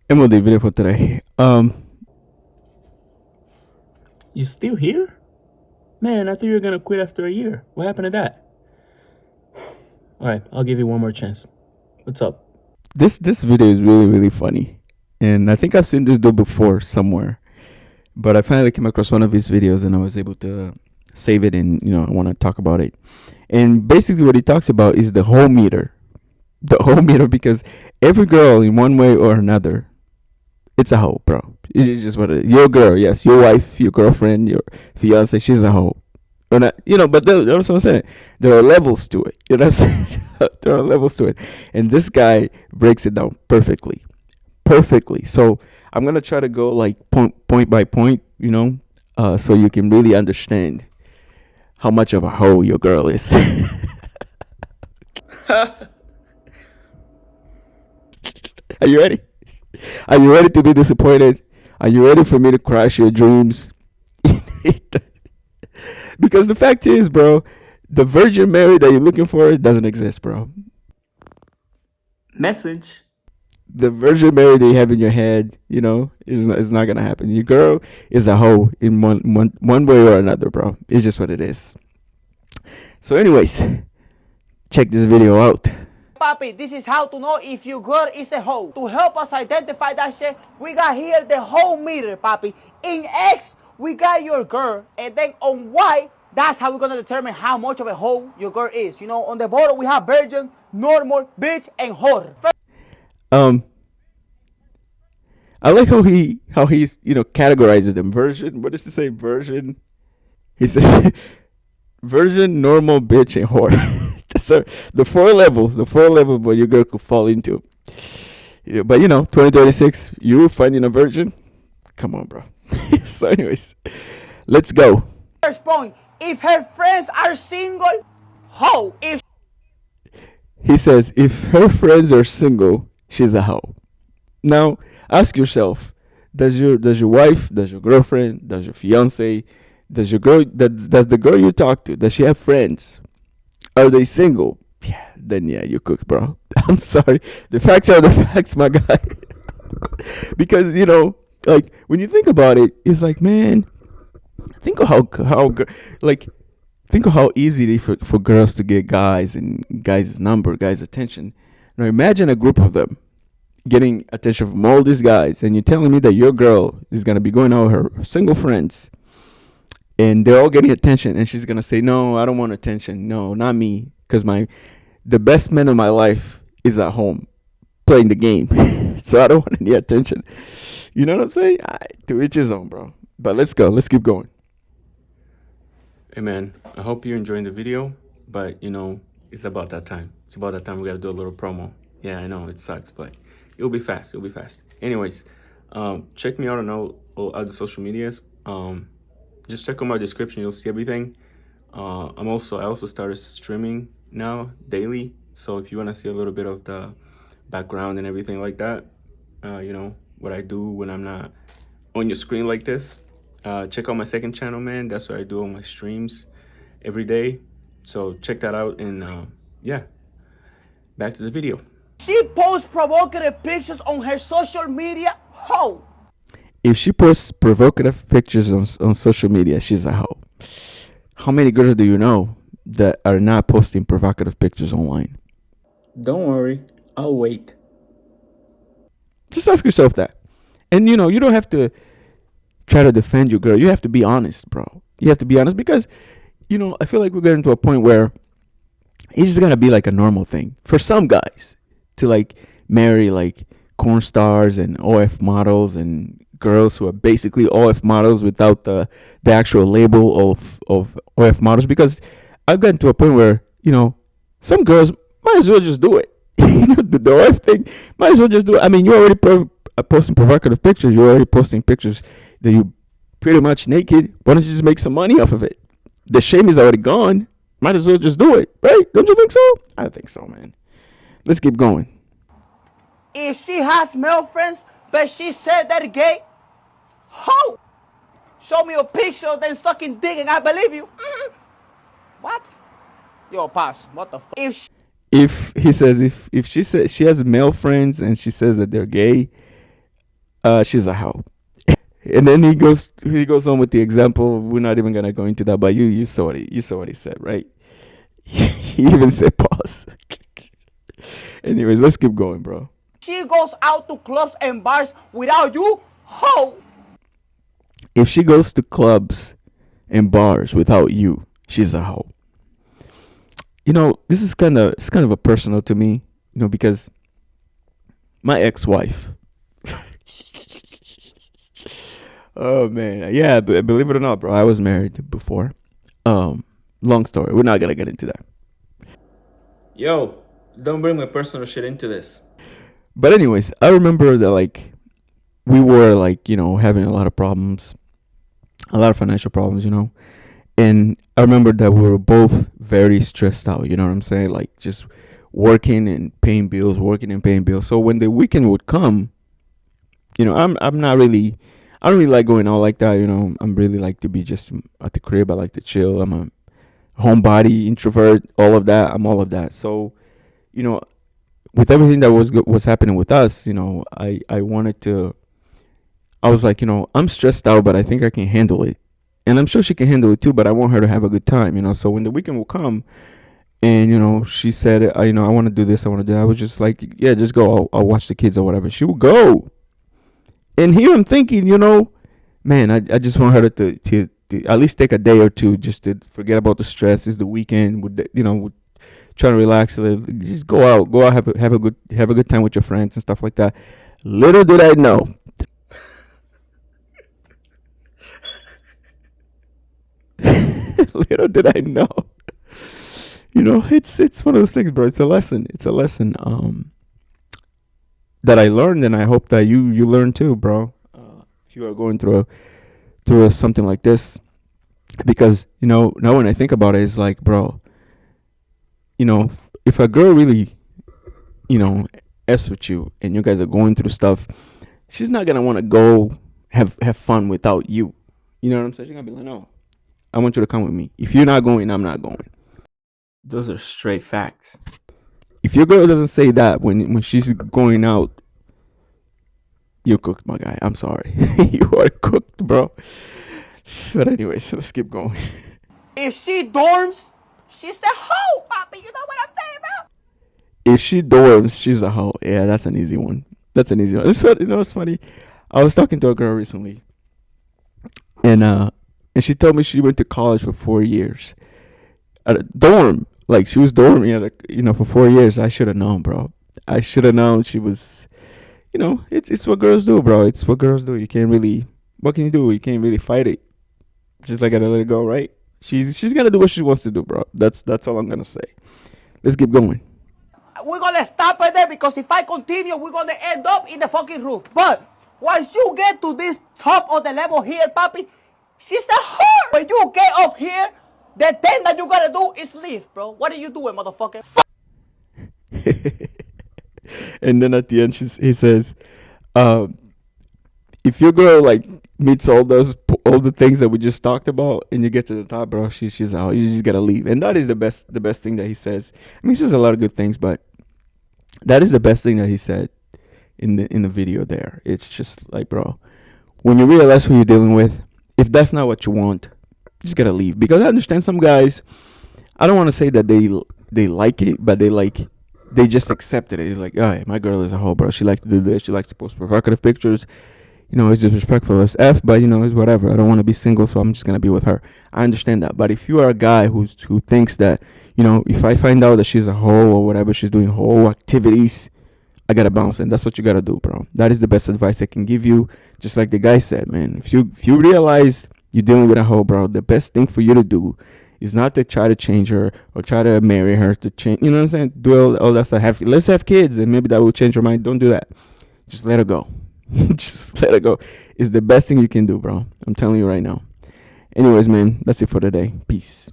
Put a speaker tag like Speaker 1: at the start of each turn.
Speaker 1: MOD video for today.
Speaker 2: You still here? Man, I thought you were gonna quit after a year. What happened to that? Alright, I'll give you one more chance. What's up?
Speaker 1: This video is really funny, and I think I've seen this dude before somewhere. But I finally came across one of his videos, and I was able to save it, and I want to talk about it. And basically, what he talks about is the Hoemeter, the Hoemeter, because every girl, in one way or another, it's a hoe, bro. It's just what it is. Your girl, yes, your wife, your girlfriend, your fiance, she's a hoe. Or not, but that's what I'm saying. There are levels to it. You know what I'm saying? There are levels to it. And this guy breaks it down perfectly. Perfectly. So I'm going to try to go like point by point, so you can really understand how much of a hoe your girl is. Are you ready? Are you ready to be disappointed? Are you ready for me to crush your dreams? Because the fact is, bro, the Virgin Mary that you're looking for doesn't exist, bro.
Speaker 2: Message.
Speaker 1: The Virgin Mary that you have in your head, is not gonna happen. Your girl is a hoe in one way or another, bro. It's just what it is. So, anyways, check this video out.
Speaker 3: Papi, this is how to know if your girl is a hoe. To help us identify that shit, we got here the Hoemeter, papi. In X, we got your girl. And then on Y, that's how we're gonna determine how much of a hoe your girl is. On the bottom we have virgin, normal, bitch, and whore.
Speaker 1: I like how he's categorizes them. Version, what does he say? Version. He says version, normal, bitch, and whore. So the four levels where your girl could fall into. But 2026, you finding a virgin? Come on, bro. So, anyways, let's go.
Speaker 3: First point: if her friends are single, hoe.
Speaker 1: He says if her friends are single, she's a hoe. Now, ask yourself: does your wife, does your girlfriend, does your fiance, does the girl you talk to, does she have friends? Are they single? Yeah, then you cook, bro. I'm sorry. The facts are the facts, my guy. Because like when you think about it, it's like, man, think of think of how easy it is for girls to get guys and guys' number, guys' attention. Now imagine a group of them getting attention from all these guys, and you're telling me that your girl is gonna be going out with her single friends, and they're all getting attention, and she's gonna say, no, I don't want attention, no, not me, because the best man of my life is at home playing the game. So I don't want any attention. You know what I'm saying? To each his own, bro. But let's keep going.
Speaker 2: Hey man, I hope you're enjoying the video, but it's about that time. It's about that time we gotta do a little promo. Yeah, I know, it sucks, but it'll be fast. Anyways, check me out on all other social medias. Just check on my description, you'll see everything. I also started streaming now daily, so if you want to see a little bit of the background and everything like that, what I do when I'm not on your screen like this, check out my second channel, man. That's where I do all my streams every day, so check that out. And yeah, back to the video.
Speaker 3: She posts provocative pictures on her social media, hoe.
Speaker 1: If she posts provocative pictures on social media, she's a hoe. How many girls do you know that are not posting provocative pictures online?
Speaker 2: Don't worry, I'll wait.
Speaker 1: Just ask yourself that. And you don't have to try to defend your girl. You have to be honest, bro. You have to be honest, because I feel like we're getting to a point where it's just gonna be like a normal thing for some guys to like marry like corn stars and OF models and girls who are basically OF models without the actual label of OF models. Because I've gotten to a point where some girls might as well just do it. The OF thing, might as well just do it. I mean, you're already posting provocative pictures. You're already posting pictures that you pretty much naked. Why don't you just make some money off of it? The shame is already gone. Might as well just do it, right? Don't you think so? I think so, man. Let's keep going.
Speaker 3: If she has male friends, but she said they're gay, hoe. Show me a picture of them sucking dick and I believe you. What? Yo, pass. What the fuck?
Speaker 1: If he says if she says she has male friends and she says that they're gay, she's a hoe. And then he goes on with the example. We're not even gonna go into that, but you saw what he said, right? He even said pause. Anyways, let's keep going, bro.
Speaker 3: She goes out to clubs and bars without you, ho!
Speaker 1: If she goes to clubs and bars without you, she's a hoe. This is kind of a personal to me, because my ex-wife. Oh man, yeah, believe it or not, bro, I was married before. Long story. We're not gonna get into that.
Speaker 2: Yo, don't bring my personal shit into this.
Speaker 1: But anyways, I remember that like we were like having a lot of problems, a lot of financial problems, and I remember that we were both very stressed out. You know what I'm saying? Like just working and paying bills, working and paying bills. So when the weekend would come, I'm not really, I don't really like going out like that. I'm really like to be just at the crib. I like to chill. I'm a homebody, introvert, all of that. I'm all of that. So you know, with everything that was happening with us, I wanted to. I was like, I'm stressed out, but I think I can handle it, and I'm sure she can handle it too. But I want her to have a good time. So when the weekend will come, and she said, I want to do this, I want to do that. I was just like, yeah, just go. I'll watch the kids or whatever. She will go, and here I'm thinking, man, I just want her to at least take a day or two just to forget about the stress. It's the weekend, with trying to relax. Just go out, have a good time with your friends and stuff like that. Little did I know. Little did I know. It's one of those things, bro. It's a lesson. It's a lesson. That I learned, and I hope that you learn too, bro. If you are going through something like this, because now when I think about it, it's like, bro, if a girl really, you know, s with you, and you guys are going through stuff, she's not gonna want to go have fun without you. You know what I'm saying? She's gonna be like, no, I want you to come with me. If you're not going, I'm not going.
Speaker 2: Those are straight facts.
Speaker 1: If your girl doesn't say that when she's going out, you're cooked, my guy. I'm sorry. You are cooked, bro. But anyways, let's keep going.
Speaker 3: If she dorms, she's a hoe, Poppy. You know what I'm saying, bro?
Speaker 1: If she dorms, she's a hoe. Yeah, that's an easy one. That's an easy one. It's funny. I was talking to a girl recently, and she told me she went to college for 4 years at a dorm. Like she was dorming for 4 years. I should have known, bro. I should have known she was. It's what girls do, bro. It's what girls do. You can't really. What can you do? You can't really fight it. Just like gotta let it go, right? She's gonna do what she wants to do, bro. That's all I'm gonna say. Let's keep going.
Speaker 3: We're gonna stop right there because if I continue, we're gonna end up in the fucking roof. But once you get to this top of the level here, Papi, she's a whore. When you get up here, the thing that you gotta do is leave, bro. What are you doing, motherfucker?
Speaker 1: And then at the end, he says, "If your girl like meets all the things that we just talked about, and you get to the top, bro, she's out. You just gotta leave." And that is the best thing that he says. I mean, he says a lot of good things, but that is the best thing that he said in the video. There, it's just like, bro, when you realize who you're dealing with, if that's not what you want, you just gotta leave. Because I understand some guys. I don't want to say that they like it, but they just accepted it. It's like, oh, yeah, my girl is a hoe, bro. She likes to do this. She likes to post provocative pictures. It's disrespectful as F, but it's whatever. I don't want to be single, so I'm just gonna be with her. I understand that. But if you are a guy who thinks that, if I find out that she's a hoe or whatever, she's doing hoe activities, I gotta bounce, and that's what you gotta do, bro. That is the best advice I can give you. Just like the guy said, man. If you realize you're dealing with a hoe, bro, the best thing for you to do is not to try to change her or try to marry her to change. You know what I'm saying? Do all that stuff. Let's have kids, and maybe that will change her mind. Don't do that. Just let her go. Just let her go. It's the best thing you can do, bro. I'm telling you right now. Anyways, man, that's it for today. Peace.